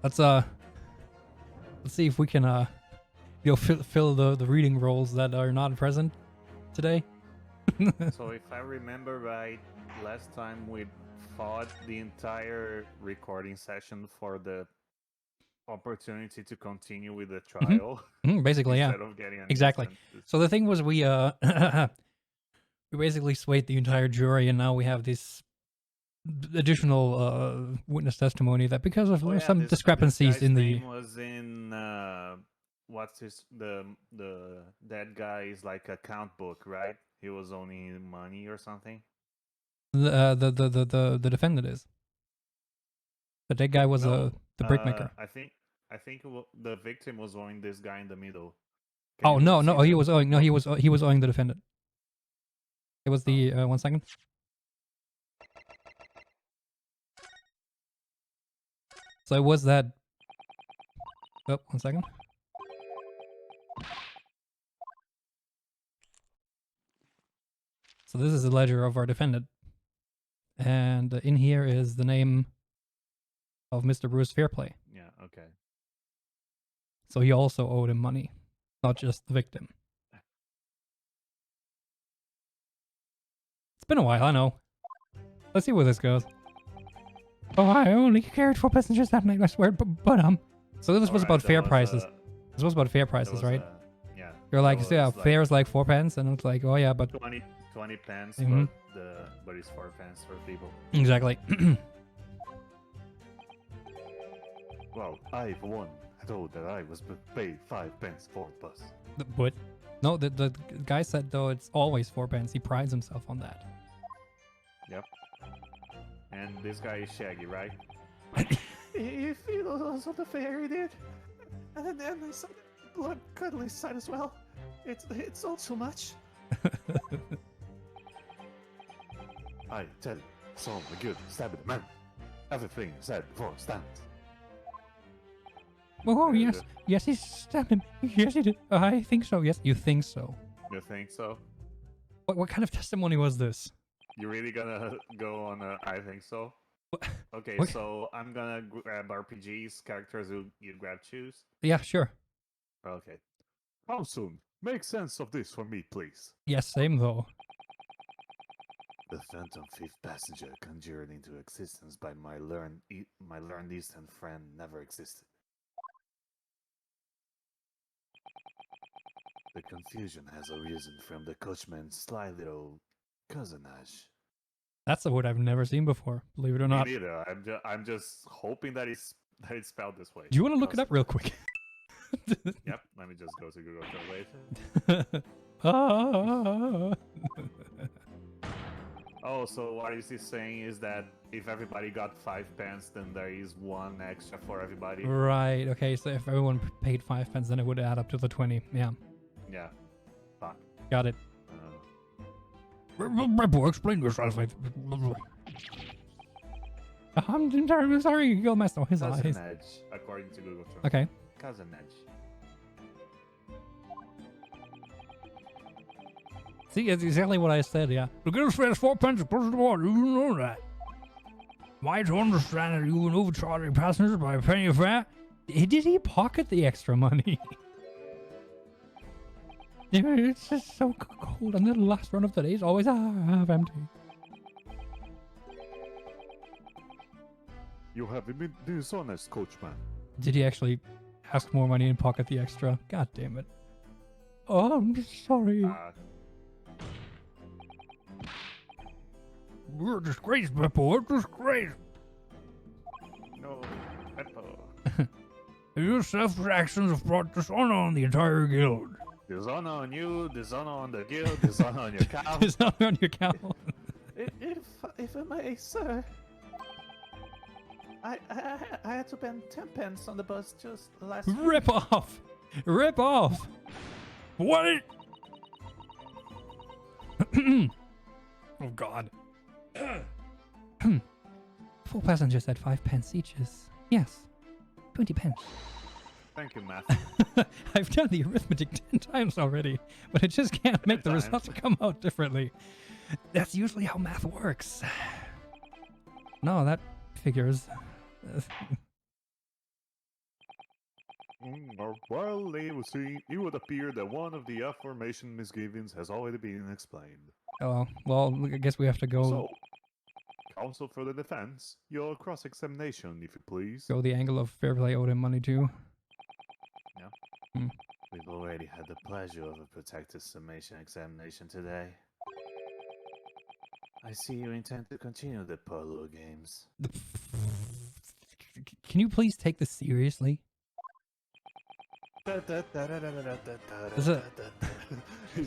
let's see if we can fill the reading roles that are not present today. So if I remember right, last time we fought the entire recording session for the opportunity to continue with the trial. Basically, yeah. Instead of getting an Exactly. instant. So the thing was, we we basically swayed the entire jury, and now we have this additional witness testimony that because of some discrepancies in the name was in what's his the that guy is like a count book, right? He was owning money or something. the defendant is. But that guy was No, the brickmaker. I think the victim was owing this guy in the middle. Oh no, he was owing the defendant. It was the 1 second. So it was that. Oh, 1 second. So this is the ledger of our defendant, and in here is the name of Mr. Bruce Fairplay. Yeah. Okay. So he also owed him money, not just the victim. It's been a while, I know. Let's see where this goes. Oh, I only carried 4 passengers that night, I swear, but So this was about fair prices. This was about fair prices, right? Yeah. You're like, yeah, fair is like 4 pence, and it's like, oh yeah, but 20 pence, but it's 4 pence for people. Exactly. Well, I for one told that I was paid 5 pence for the bus. But no, the guy said though it's always 4 pence. He prides himself on that. Yep. And this guy is Shaggy, right? If he was also the fairy did, and then some blood cuddly side as well. It's all too much. I tell you, so good, stab the man. Everything said before stands. Oh yes, yes, he stabbed him. Yes, he did. I think so. Yes, you think so. You think so? What kind of testimony was this? You really gonna go on a I think so? Okay, What? so I'm gonna grab RPGs, characters you grab choose. Yeah, sure. Okay. How soon? Make sense of this for me, please. Yes, same though. The phantom fifth passenger conjured into existence by my learned Eastern friend never existed. The confusion has arisen from the coachman's sly little cousinage. That's a word I've never seen before, believe it or not. Me neither. I'm just hoping that it's spelled this way. Do you want to look it up real quick? Yep, let me just go to Google Translate. Oh, so what is he saying is that if everybody got 5 pence, then there is 1 extra for everybody. Right, okay, so if everyone paid 5 pence, then it would add up to the 20, yeah. Yeah. Fuck. Got it. Explain yourself. I'm entirely sorry, you messed up his eyes. Cousin Edge, according to Google Translate. Okay. Cousin Edge. See, it's exactly what I said, yeah. The girl spends 4 pence across the water, you know that. Why to understand that you can overcharge your passengers by a penny of fare? Did he pocket the extra money? Dude, it's just so cold, and the last run of the day is always half empty. You have been dishonest, coachman. Did he actually ask more money and pocket the extra? God damn it. Oh, I'm sorry. You're a disgrace, Beppo. A disgrace. No, Beppo. Your selfish actions have brought dishonor on the entire guild. Dishonor on you, dishonor on the guild, dishonor on your cow. Dishonor on your cow. if I may, sir. I had to spend 10 pence on the bus just last week. Rip off! Rip off! What? Oh God. 4 passengers at 5 pence each is, yes, 20 pence. Thank you, Matt. I've done the arithmetic 10 times already, but I just can't make the results come out differently. That's usually how math works. No, that figures. While they were seen, it would appear that one of the aforementioned misgivings has already been explained. Oh, well, I guess we have to go So, counsel for the defense, your cross-examination, if you please. go the angle of Fairplay owed him money too. Yeah. Hmm. We've already had the pleasure of a protected summation examination today. I see you intend to continue the parlor games. Can you please take this seriously? You're This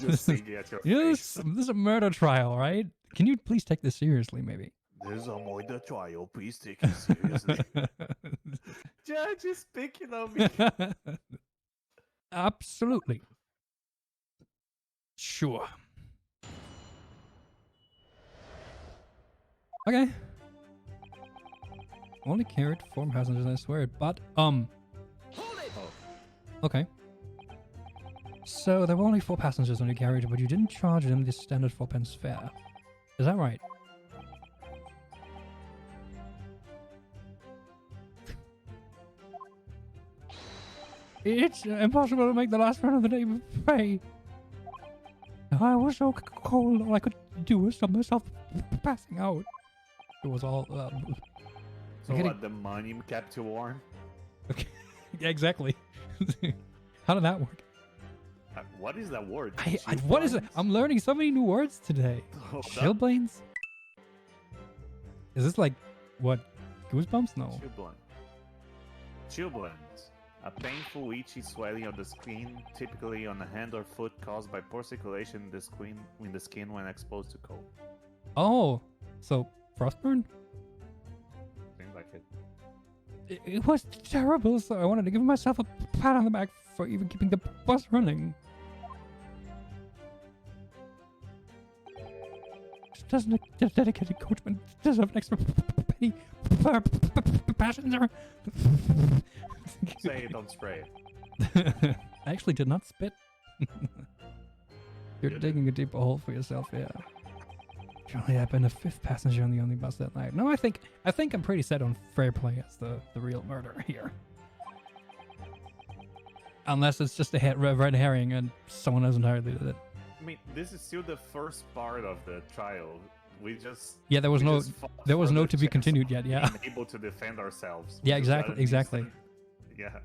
just singing at your Yes, face. this is a murder trial, right? Can you please take this seriously, maybe? This is a murder trial. Please take it seriously. Judge is picking on me. Absolutely. Sure. Okay. Only carried 4 passengers, I swear, but, okay. So there were only 4 passengers on your carriage, but you didn't charge them the standard 4p fare. Is that right? It's impossible to make the last run of the day pay. I was so cold, all I could do was stop myself passing out. It was all, So getting- what, the money kept you warm? okay. Yeah, exactly. How did that work? What is that word? What is it? I'm learning so many new words today. Oh, Chilblains? Is this like, what, Goosebumps? No. Chilblains. A painful, itchy swelling of the skin, typically on a hand or foot, caused by poor circulation in the skin when exposed to cold. Oh, so frostburn? Seems like it. It was terrible, so I wanted to give myself a pat on the back for even keeping the bus running. Doesn't a dedicated coachman deserve an extra penny per passenger? Say it, don't spray it. I actually did not spit. You're You digging a deeper hole for yourself, yeah. Surely I've been a 5th passenger on the only bus that night. No, I think I'm pretty set on Fairplay as the real murderer here. Unless it's just a red herring and someone else entirely did it. I mean, this is still the first part of the trial. We just Yeah, there was no to to be continued yet. Yeah. Being able to defend ourselves. Yeah, We just got exactly. Yeah.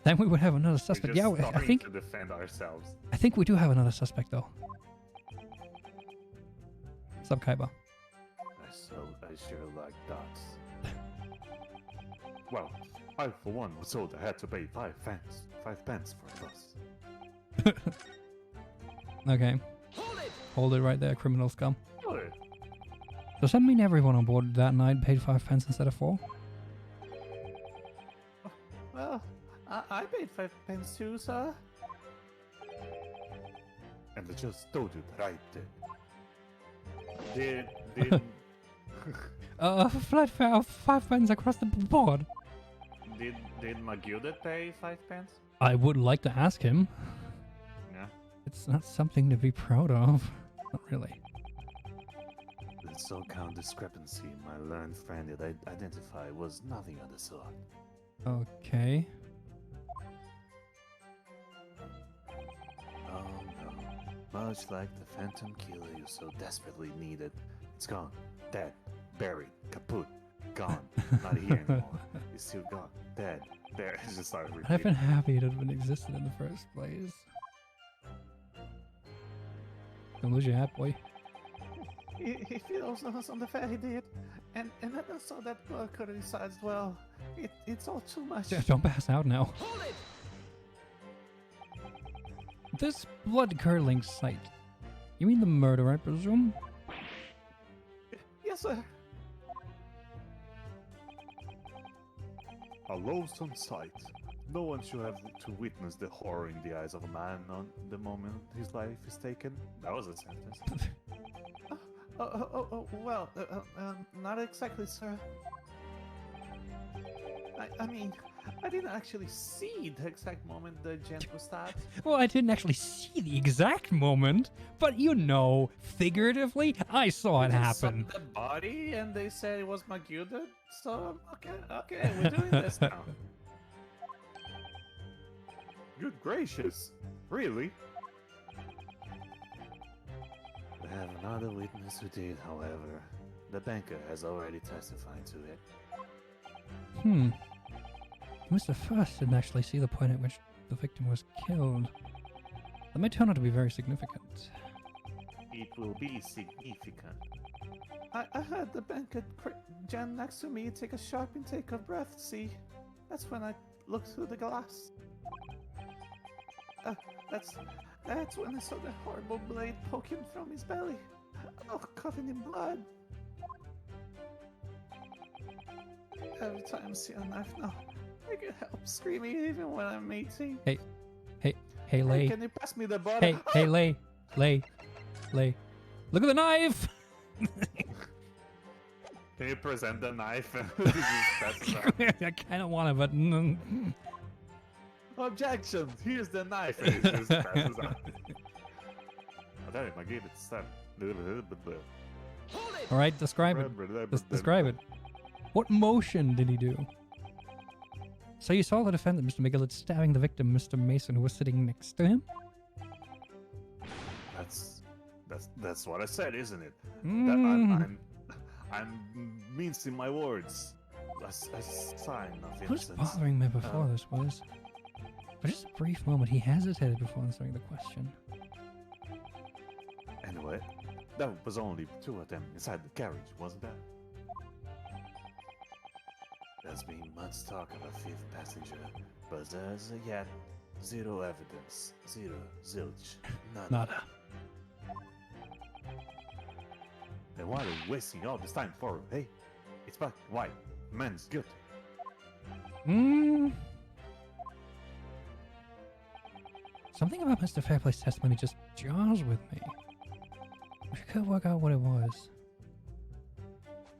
Then we would have another We're suspect. just Yeah, I starting think to defend ourselves. we do have another suspect though. What's up, Kaiba? I sure like dogs. Well, I for one was told I had to pay 5 pence for a bus. Okay. Hold it right there, criminal scum. Good. Does that mean everyone on board that night paid 5 pence instead of 4? Well, I paid 5 pence too, sir. And I just told you that I did. Did Flat fare of 5 pence across the board. did Magilda pay 5 pence? I would like to ask him. Yeah. It's not something to be proud of. Not really. The so-called discrepancy my learned friend had identified was nothing of the sort. Okay. Oh no. Much like the phantom killer you so desperately needed, it's gone. Dead. Buried. Kaput. Gone. Not here anymore. He's still gone. Dead. There. It's just started I've repeating. been happy it had been existed in the first place. Don't lose your hat, boy. He feels on the fair he did. And then I saw that blood cut his sides as well. It's all too much. Yeah, don't pass out now. This blood-curdling sight. You mean the murder, I presume? Yes, sir. A loathsome sight. No one should have to witness the horror in the eyes of a man on the moment his life is taken. That was a sentence. Well, not exactly, sir. I mean, I didn't actually see the exact moment the gent was stabbed. Well, I didn't actually see the exact moment, but you know, figuratively, I saw it They just happen. saw the body, and they said it was Magilda. So okay, we're doing this now. Good gracious. Really? We have another witness who did, however. The banker has already testified to it. Mr. First didn't actually see the point at which the victim was killed. That may turn out to be very significant. It will be significant. I heard the banker Jan next to me take a sharp intake of breath, see? That's when I looked through the glass. That's when I saw the horrible blade poke him from his belly. Oh, covered in blood. Every time I see a knife now, I can help screaming even when I'm eating. Hey, Lay. Can you pass me the bottle? Hey, Lay. Look at the knife! Can you present the knife? I kind of want to, but... Objection! Here's the knife! And it just passes out. I gave it a step. Alright, describe it. Describe it. What motion did he do? So you saw the defendant, Mr. Migglett, stabbing the victim, Mr. Mason, who was sitting next to him? That's what I said, isn't it? That I'm mincing my words. A sign of What was innocence. bothering me before this was... For just a brief moment, he hesitated before answering the question. Anyway, there was only two of them inside the carriage, wasn't there? There's been much talk of a fifth passenger, but there's yet zero evidence. Zero, zilch, nada. Then why are they wasting all this time for? Hey, it's back. Why? Man's guilty. Something about Mr. Fairplay's testimony just jars with me. I can't work out what it was.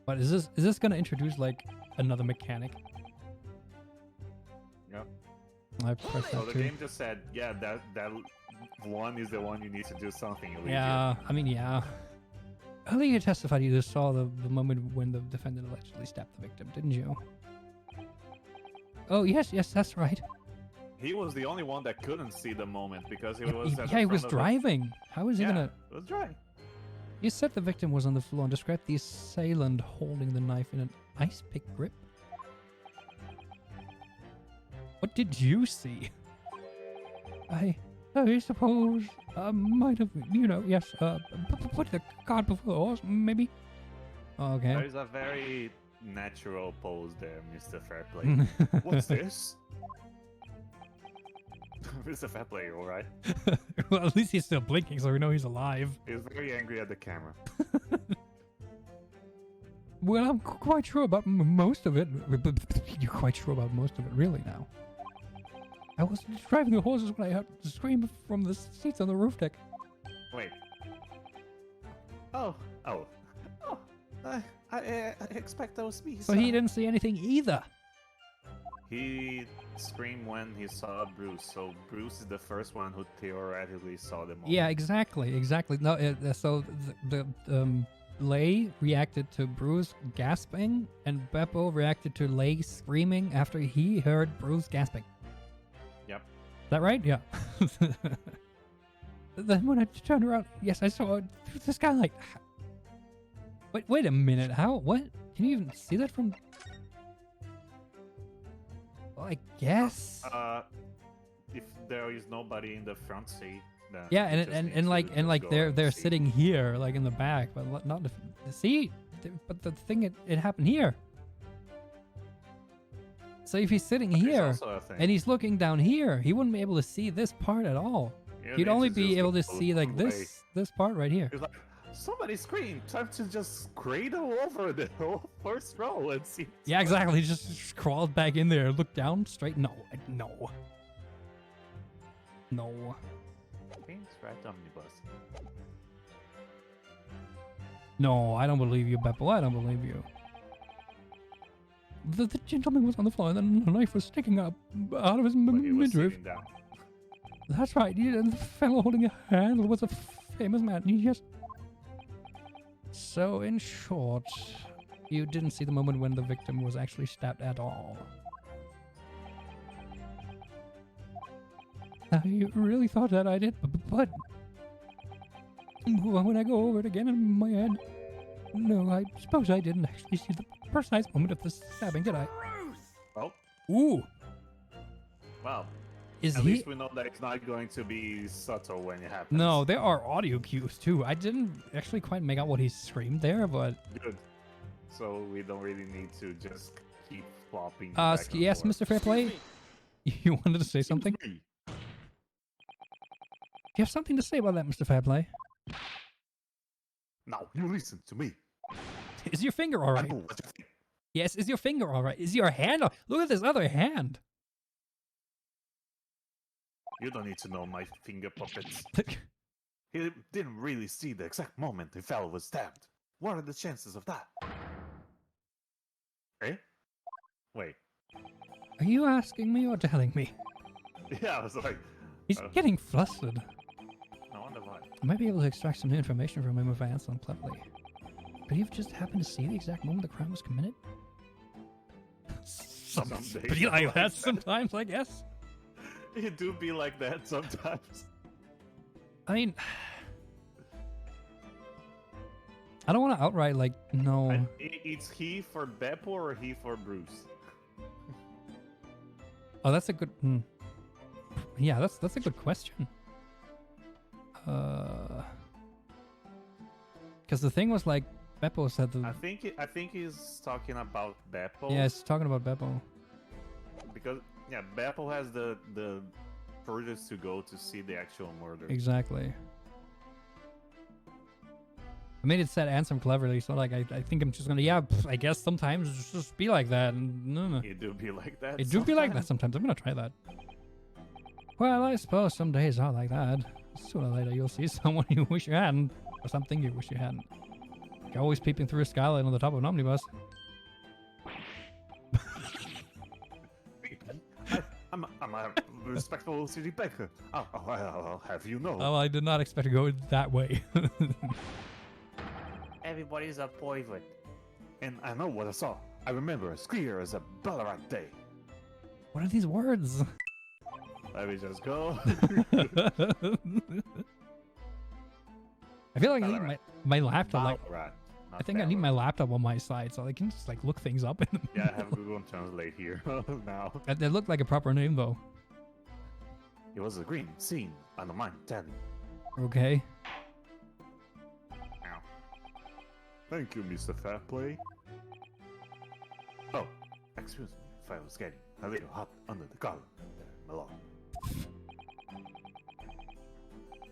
But is this gonna introduce like another mechanic? Yep. I pressed So that the too. game just said, yeah, that one is the one you need to do something illegal. Yeah, I mean, yeah. Earlier you testified you just saw the moment when the defendant allegedly stabbed the victim, didn't you? Oh, yes, that's right. He was the only one that couldn't see the moment because he was. He was driving. How was he gonna... It was driving. You said the victim was on the floor and described the assailant holding the knife in an ice pick grip. What did you see? I suppose might have, yes, put the cart before the horse, maybe. Okay. There's a very natural pose there, Mr. Fairplay. What's this? Mr. Fairplay, alright? Well, at least he's still blinking, so we know he's alive. He's very angry at the camera. Well, I'm quite sure about most of it. You're quite sure about most of it, really, now. I was driving the horses when I heard the scream from the seats on the roof deck. Wait. Oh. I expect that was me. So he didn't see anything either. He screamed when he saw Bruce, so Bruce is the first one who theoretically saw the moment. Yeah, exactly. No, so the Lay reacted to Bruce gasping, and Beppo reacted to Lay screaming after he heard Bruce gasping. Yep. Is that right? Yeah. Then when I turned around, yes, I saw this guy like... Wait a minute. How? What? Can you even see that from... Well, I guess... if there is nobody in the front seat, then yeah, and like they're sitting here, like in the back, but not the seat. But the thing, it happened here. So if he's sitting here and he's looking down here, he wouldn't be able to see this part at all. Yeah, He'd only be able to see like away. this part right here. It's like, somebody screamed. Time to just cradle over the whole first row and see. Yeah, exactly. He just crawled back in there, looked down, straight. No. Thanks, right, omnibus. No, I don't believe you, Beppo. I don't believe you. The gentleman was on the floor, and then the knife was sticking up out of his midriff. That's right. And the fellow holding a handle was a famous man. He just... So, in short, you didn't see the moment when the victim was actually stabbed at all. I really thought that I did, but when I go over it again in my head, no, I suppose I didn't actually see the precise moment of the stabbing, did I? Oh, Ooh, well. is At he? least we know that it's not going to be subtle when it happens. No, there are audio cues too. I didn't actually quite make out what he screamed there, but Good. So we don't really need to just keep flopping. Back and yes, forth. Mr. Fairplay, you wanted to say something? Me. You have something to say about that, Mr. Fairplay? Now you listen to me. Is your finger all I right? know what you think. Yes, is your finger all right? Is your hand? Look at this other hand. You don't need to know my finger puppets. He didn't really see the exact moment the fellow was stabbed. What are the chances of that? Eh? Wait. Are you asking me or telling me? Yeah, I was like, He's getting flustered. I wonder why. I might be able to extract some new information from him if I answer him cleverly. But you just happened to see the exact moment the crime was committed? Some days Be like like that that. sometimes, I guess. It do be like that sometimes. I mean, I don't want to outright, like, no. And it's he for Beppo or he for Bruce? Oh, that's a good... Yeah, that's a good question. Because the thing was, like, Beppo said the... I think he's talking about Beppo. Yeah, he's talking about Beppo. Because yeah, Beppo has the furthest to go to see the actual murder. Exactly. I made it said answer him cleverly, so like I think I'm just gonna I guess sometimes it's just be like that. And no. It do be like that. It do be like that sometimes. I'm gonna try that. Well, I suppose some days are like that. Sooner or later you'll see someone you wish you hadn't, or something you wish you hadn't. You're always peeping through a skylight on the top of an omnibus. I'm a respectful city banker. I'll have you know. Oh, I did not expect to go that way. Everybody's a poison. And I know what I saw. I remember as clear as a Ballarat day. What are these words? Let me just go. I feel like I need my laptop. Like, Ballarat. I think I need my laptop on my side so I can just like look things up. Yeah, I have Google Translate here now. That looked like a proper name though. It was a green scene on the mine telling. Okay. Ow. Thank you, Mr. Fairplay. Oh, excuse me if I was getting a little hot under the collar there, my lord.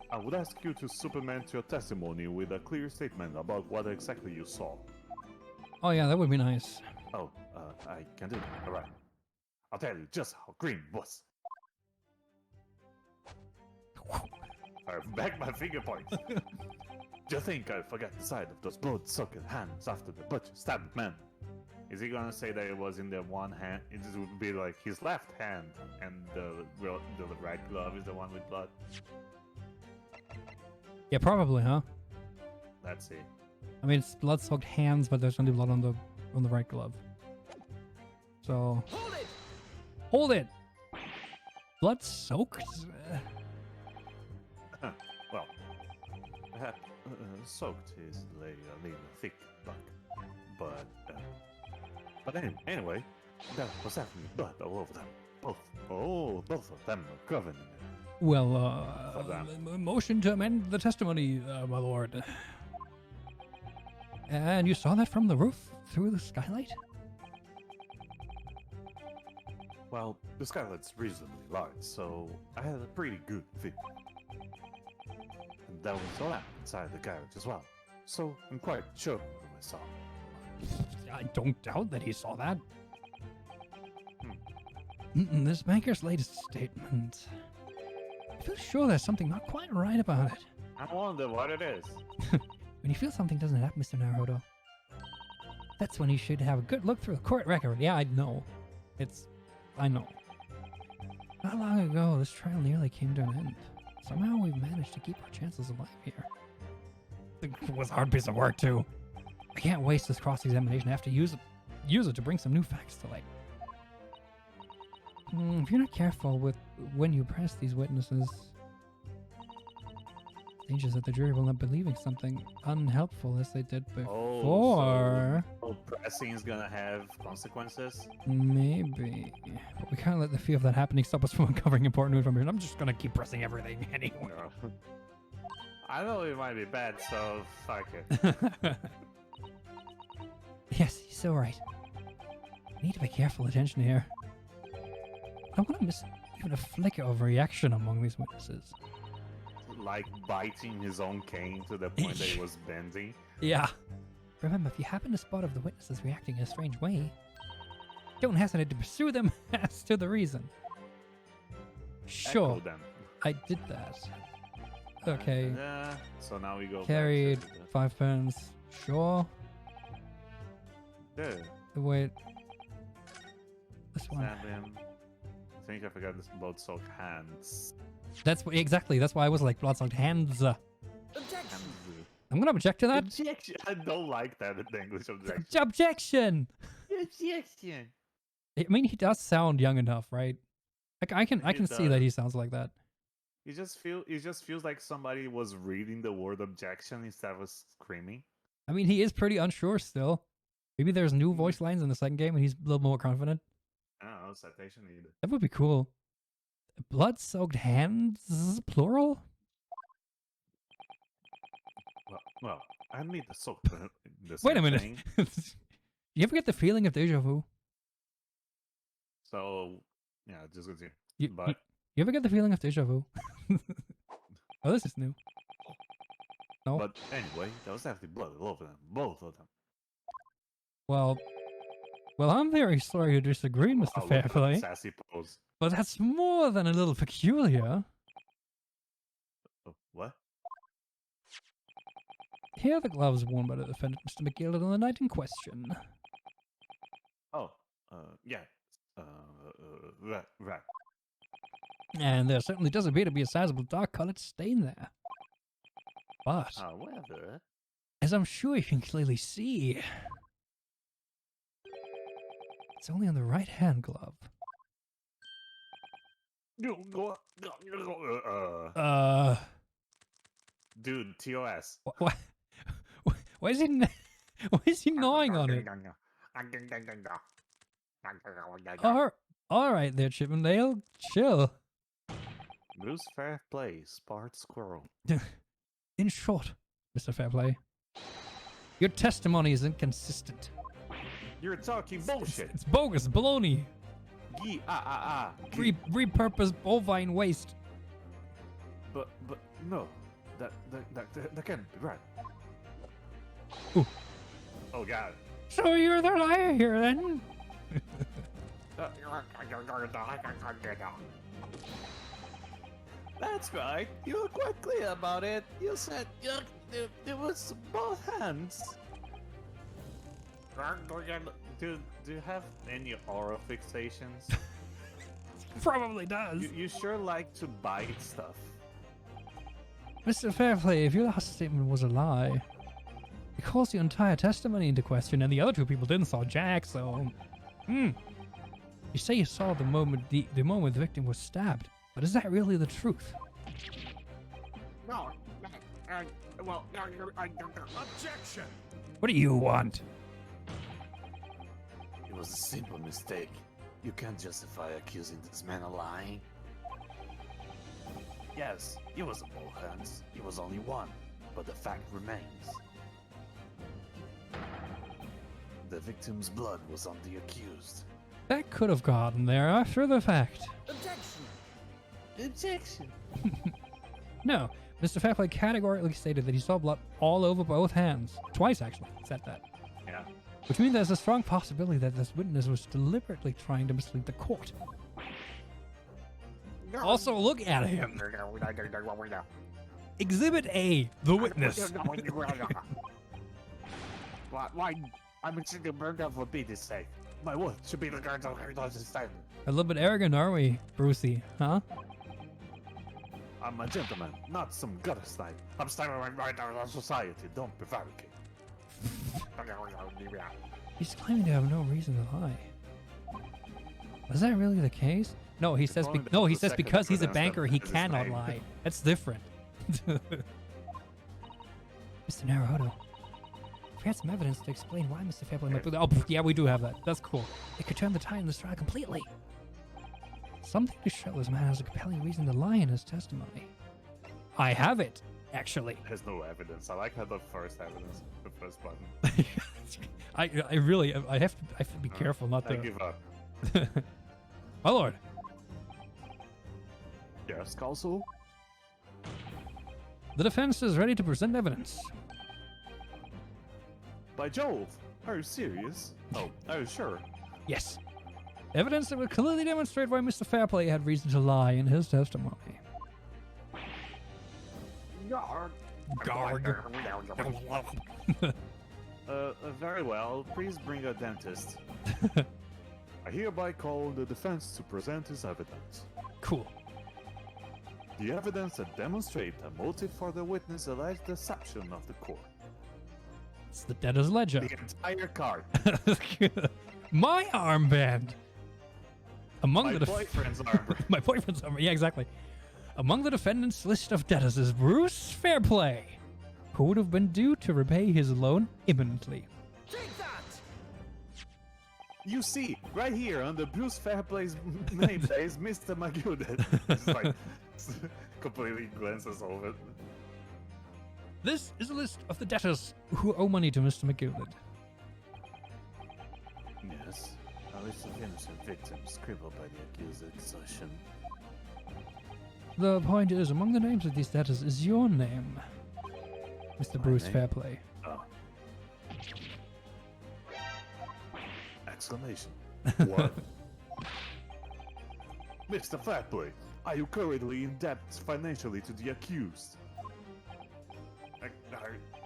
I would ask you to supplement your testimony with a clear statement about what exactly you saw. Oh yeah, that would be nice. Oh, I can do that. Alright. I'll tell you just how green it was. I back my finger points. Do you think I forgot the sight of those blood-soaked hands after the butcher stabbed the man? Is he gonna say that it was in the one hand? It would be like his left hand, and the right glove is the one with blood. Yeah, probably, huh? That's it. I mean, it's blood-soaked hands, but there's only blood on the right glove. So hold it. Blood-soaked. Well, perhaps soaked is a little thick, but anyway, there was definitely blood all over them. Both of them were covered in it. Well, motion to amend the testimony, my lord. And you saw that from the roof through the skylight? Well, the skylight's reasonably large, so I had a pretty good view. And there was a lamp inside the garage as well, so I'm quite sure of what I saw. I don't doubt that he saw that. This banker's latest statement. I feel sure there's something not quite right about it. I wonder what it is. When you feel something doesn't happen, Mr. Naruto, that's when you should have a good look through the court record. Yeah, I know. I know. Not long ago, this trial nearly came to an end. Somehow we've managed to keep our chances alive here. It was a hard piece of work, too. I can't waste this cross-examination. I have to use it to bring some new facts to light. If you're not careful with when you press these witnesses, dangers that the jury will not believing something unhelpful as they did before. So pressing is gonna have consequences? Maybe. But we can't let the fear of that happening stop us from uncovering important information. I'm just gonna keep pressing everything anyway. No. I know it might be bad, so fuck it. Yes, he's so right. We need to pay careful attention here. I don't want to miss even a flicker of reaction among these witnesses. Like biting his own cane to the point that he was bending. Yeah. Remember, if you happen to spot of the witnesses reacting in a strange way, don't hesitate to pursue them as to the reason. Sure, Echo them. I did that. Okay. So now we go. Carried back to 5 pence. Sure. the- Wait. This one. Stab him. I think I forgot this blood soaked hands. That's exactly. That's why I was like blood-soaked hands. Objection! I'm gonna object to that. Objection! I don't like that in English objection. Objection. Objection! I mean, he does sound young enough, right? I can He see that does. he sounds like that. It just feels like somebody was reading the word objection instead of screaming. I mean, he is pretty unsure still. Maybe there's new voice lines in the second game and he's a little more confident. I don't know, citation needed. That would be cool. Blood-soaked hands, plural? Well, I need the soak. Wait a minute. You ever get the feeling of deja vu? So, yeah, just continue. You But ever get the feeling of deja vu? Oh, this is new. No. but anyway, there was definitely blood all over them. Both of them. Well, I'm very sorry to disagree, Mr. Oh, look at that Fairplay, sassy pose. but that's more than a little peculiar. Oh, what? Here are the gloves worn by the defendant, Mr. McGill, on the night in question. Oh, yeah. Right. And there certainly does appear to be a sizable dark-colored stain there. But, However, as I'm sure you can clearly see, it's only on the right-hand glove. dude, TOS. Why is he? Why is he gnawing on it? All right, there, Chippendale. Chill. Bruce Fairplay, smart squirrel. In short, Mr. Fairplay, your testimony is inconsistent. You're talking bullshit. It's bogus, baloney. Repurposed bovine waste. But no, that can't be right. Ooh. Oh god. So you're the liar here, then? That's right. You were quite clear about it. You said it was both hands. Do you have any oral fixations? Probably does. You sure like to bite stuff. Mr. Fairplay, if your last statement was a lie, it calls your entire testimony into question, and the other two people didn't saw Jack, so... You say you saw the moment the moment the victim was stabbed, but is that really the truth? No. Objection! What do you want? It was a simple mistake. You can't justify accusing this man of lying. Yes, he was both hands. He was only one, but the fact remains. The victim's blood was on the accused. That could have gotten there after the fact. Objection! Objection! No, Mr. Fairplay categorically stated that he saw blood all over both hands. Twice, actually, he said that. Yeah. Which means there's a strong possibility that this witness was deliberately trying to mislead the court. Also, look at him. Exhibit A, the witness. Why? I'm actually burned out for Peter's sake. My word should be regarded as a standard. A little bit arrogant, are we, Brucey? Huh? I'm a gentleman, not some gutter snipe. I'm standing right out of society. Don't prevaricate. He's claiming to have no reason to lie. Was that really the case? No, he says. only No, he the says second because he's a evidence banker, that he is his cannot name. lie. That's different. Mr. Naruhodo. If we had some evidence to explain why Mr. Fairplay might... Oh, yeah, we do have that. That's cool. It could turn the tide in this trial completely. Something to show this man has a compelling reason to lie in his testimony. I have it, actually. There's no evidence. I like how the first evidence, the first button. I really... I have to be careful not I to... give up. My lord. Yes, counsel? The defense is ready to present evidence. By Jove! Are you serious? Oh, are you sure? Yes. Evidence that would clearly demonstrate why Mr. Fairplay had reason to lie in his testimony. Yarg. Garg. Very well. Please bring a dentist. I hereby call the defense to present his evidence. Cool. The evidence that demonstrates a motive for the witness' alleged deception of the court. It's the debtor's ledger. The entire card. My armband. Among My the boyfriend's armor. My boyfriend's armor. Yeah, exactly. Among the defendants' list of debtors is Bruce Fairplay, who would have been due to repay his loan imminently. Take that! You see, right here under Bruce Fairplay's name, there is Mr. McGilden. It's like completely glances over. This is a list of the debtors who owe money to Mr. McGilden. Yes, a list of innocent victims scribbled by the accused exertion. The point is, among the names of these debtors is your name, Mr. Bruce name? Fairplay. Oh. Exclamation. What? Mr. Fairplay, are you currently in debt financially to the accused?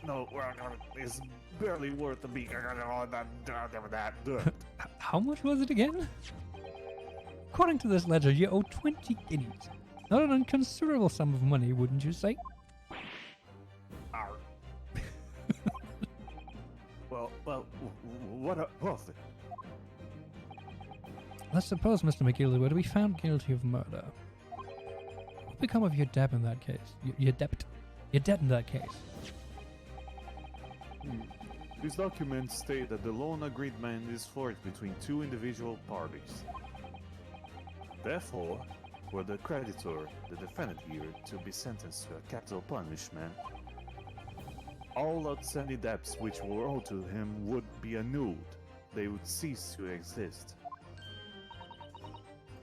No, it's barely worth a beat. How much was it again? According to this ledger, you owe 20 guineas. Not an inconsiderable sum of money, wouldn't you say? Well, what of it? Let's suppose Mr. McGilden were to be found guilty of murder. What would become of your debt in that case? Your debt in that case? These documents state that the loan agreement is forged between two individual parties. Therefore, were the creditor, the defendant here, to be sentenced to a capital punishment, all outstanding debts which were owed to him would be annulled. They would cease to exist.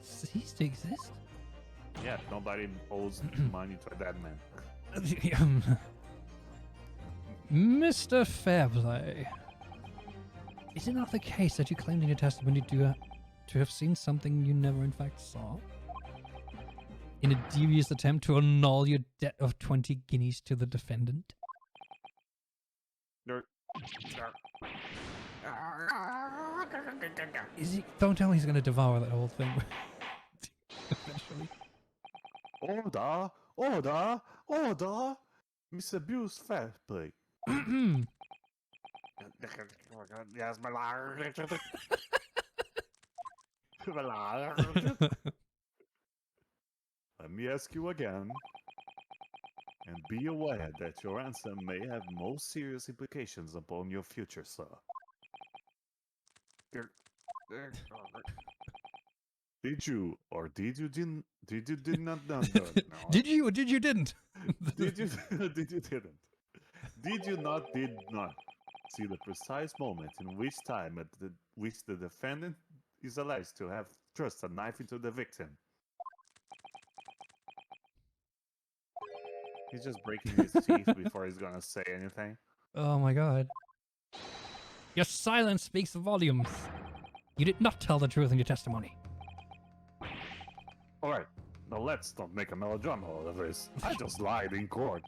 Cease to exist? Yeah, nobody owes money to a dead man. Mr. Fairplay, is it not the case that you claimed in your testimony to have seen something you never in fact saw? In a devious attempt to annul your debt of 20 guineas to the defendant? Is he? Don't tell me he's going to devour that whole thing. Eventually. Order! Mr. Bruce Fairplay. Yes, my lord. My lord. Let me ask you again, and be aware that your answer may have most serious implications upon your future, sir. Did you or did you not no. Did you or did you didn't? Did you did not see the precise moment in which the defendant is alleged to have thrust a knife into the victim? He's just breaking his teeth before he's gonna say anything. Oh my god. Your silence speaks volumes. You did not tell the truth in your testimony. Alright, now let's not make a melodrama out of this. I just lied in court.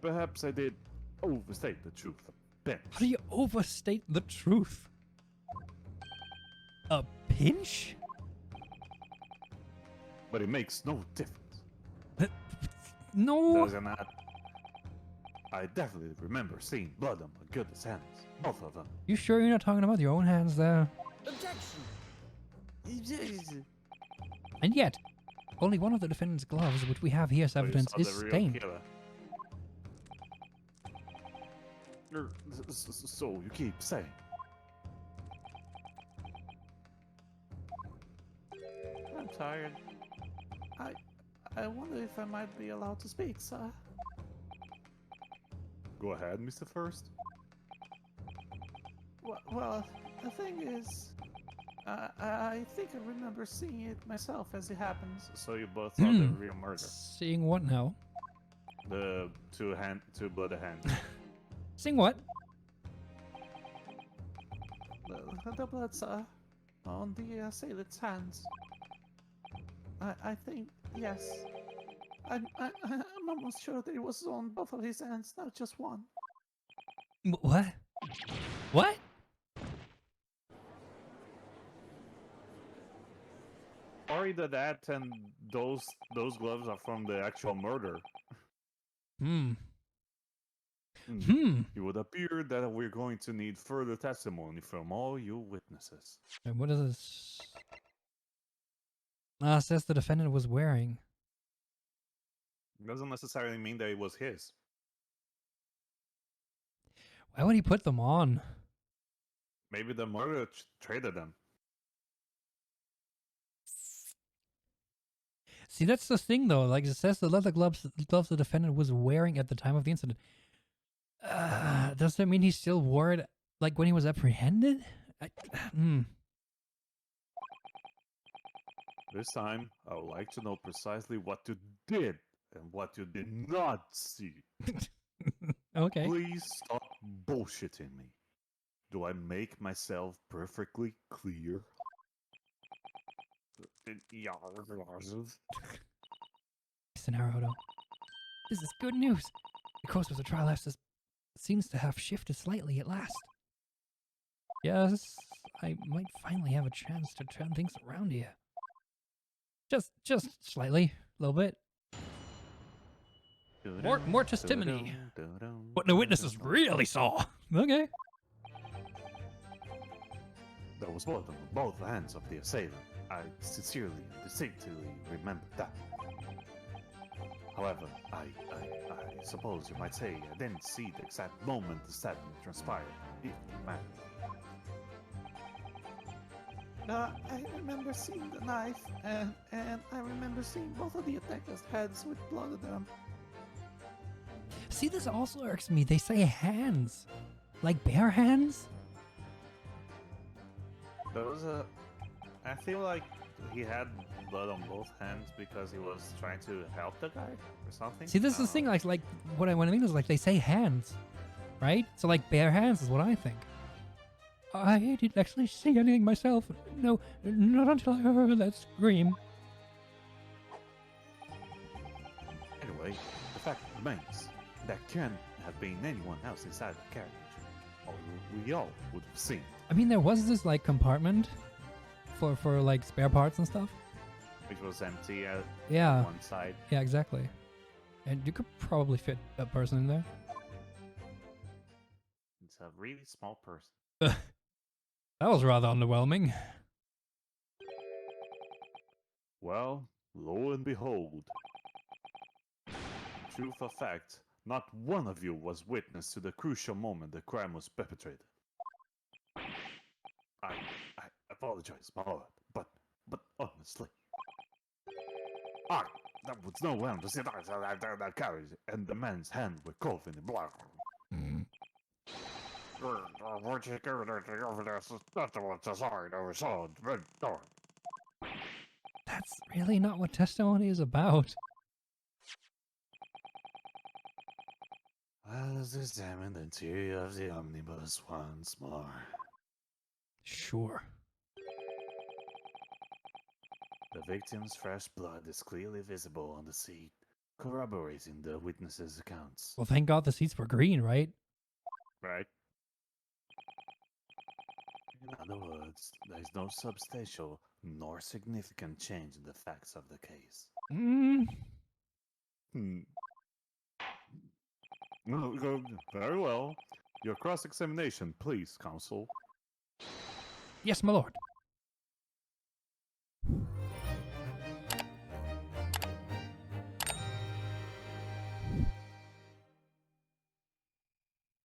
Perhaps I did overstate the truth a bit. How do you overstate the truth? A pinch? But it makes no difference. No. Does it not? I definitely remember seeing blood on my goodness hands. Both of them. You sure you're not talking about your own hands there? Objection! And yet, only one of the defendant's gloves, which we have here as So you evidence, saw is the real stained. killer. So you keep saying. I'm tired. I wonder if I might be allowed to speak, sir. Go ahead, Mr. First. Well, the thing is, I think I remember seeing it myself as it happens. So you both saw the Hmm. real murder. Seeing what now? The two bloody hands. Seeing what? The blood, sir, on the assailant's hands. I think, yes. I'm almost sure that it was on both of his hands, not just one. What? What? Or either that and those gloves are from the actual murder. Hmm. Hmm. Hmm. It would appear that we're going to need further testimony from all you witnesses. And what is this? Ah, says the defendant was wearing. Doesn't necessarily mean that it was his. Why would he put them on? Maybe the murderer traded them. See, that's the thing, though. Like, it says the leather gloves the defendant was wearing at the time of the incident. Does that mean he still wore it, like, when he was apprehended? This time, I would like to know precisely what you did and what you did not see. Okay. Please stop bullshitting me. Do I make myself perfectly clear? Naruto. This is good news. The course of the trial seems to have shifted slightly at last. Yes, I might finally have a chance to turn things around here. Just slightly, a little bit. More testimony. What the witnesses really saw. Okay. That was blood on both hands of the assailant. I sincerely and distinctly remember that. However, I suppose you might say I didn't see the exact moment the stabbing transpired. It mattered. I remember seeing the knife, and I remember seeing both of the attackers' heads with blood on them. See, this also irks me. They say hands. Like bare hands? I feel like he had blood on both hands because he was trying to help the guy or something. See, this is the thing. Like what I mean is, like, they say hands, right? So, like, bare hands is what I think. I didn't actually see anything myself. No, not until I heard that scream. Anyway, the fact remains that can't have been anyone else inside the carriage. Or we all would have seen. I mean, there was this, like, compartment for like spare parts and stuff. Which was empty at one side. Yeah, exactly. And you could probably fit a person in there. It's a really small person. That was rather underwhelming. Well, lo and behold. Truth of fact, not one of you was witness to the crucial moment the crime was perpetrated. I apologize, my lord, but honestly, that was no one to sit outside that carriage, and the man's hand were covered in blood. Would you give it over there? That's the one sorry, I saw the door. That's really not what testimony is about. Let's examine the interior of the omnibus once more. Sure. The victim's fresh blood is clearly visible on the seat, corroborating the witnesses' accounts. Well, thank God the seats were green, right? Right. In other words, there is no substantial nor significant change in the facts of the case. No, very well. Your cross-examination, please, counsel. Yes, my lord.